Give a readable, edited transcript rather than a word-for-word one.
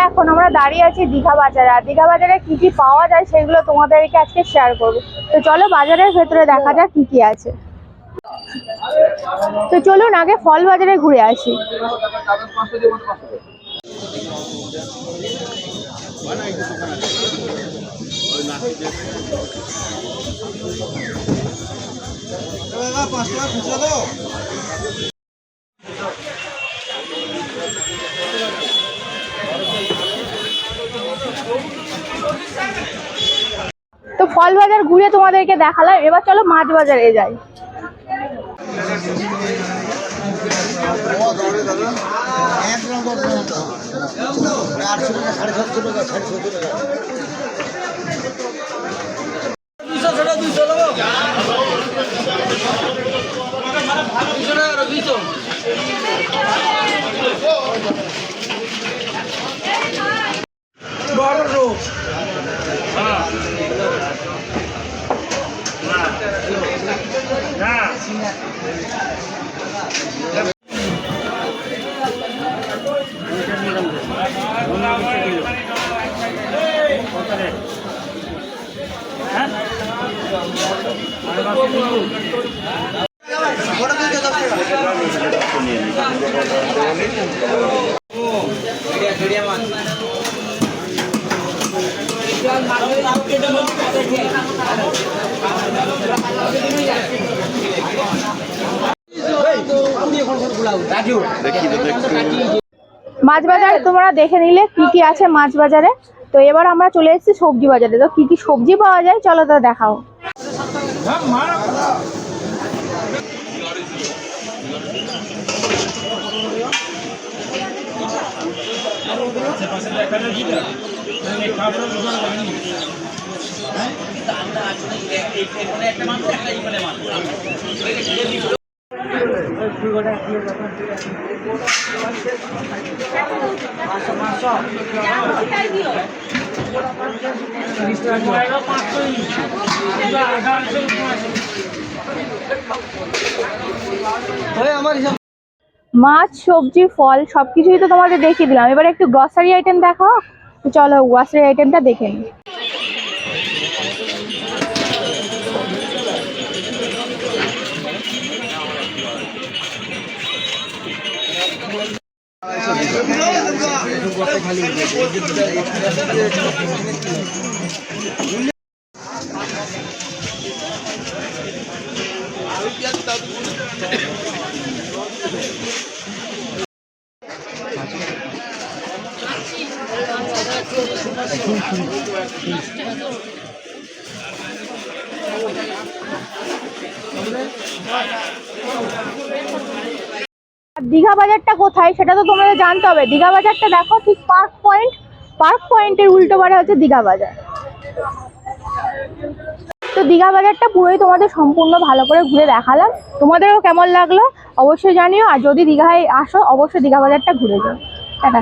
এখন আমরা দাঁড়িয়ে আছি দীঘা বাজারে। আর দীঘা বাজারে কি কি পাওয়া যায় সেগুলো তোমাদেরকে আজকে শেয়ার করবো। তো চলো বাজারের ভেতরে দেখা যাক কি কি আছে। তো চলুন আগে ফল বাজারে ঘুরে আসি। তো ফল বাজার ঘুরে তোমাদেরকে দেখালাম, এবার চলো মাছ বাজারে যাই। মাছ বাজার তোমরা দেখে নিলে কি কি আছে মাছ বাজারে। তো এবার আমরা চলে এসেছি সবজি বাজারে। তো কি কি সবজি পাওয়া যায় চলো তো দেখাও। মাছ সবজি ফল সবকিছুই তো তোমাদের দেখিয়ে দিলাম, এবার একটু গ্রসারি আইটেম দেখাও। তো চলো গ্রসারি আইটেমটা দেখে নিই। দীঘা বাজারটা কোথায় সেটা তো তোমাদের জানতে হবে। দীঘা বাজারটা দেখো ঠিক পার্ক পয়েন্টের উল্টো পারে হচ্ছে দীঘা বাজার। তো দীঘা বাজারটা পুরোই তোমাদের সম্পূর্ণ ভালো করে ঘুরে দেখালাম। তোমাদেরও কেমন লাগলো অবশ্যই জানিও। আর যদি দীঘায় আসো অবশ্যই দীঘা বাজারটা ঘুরে যাও। টাটা।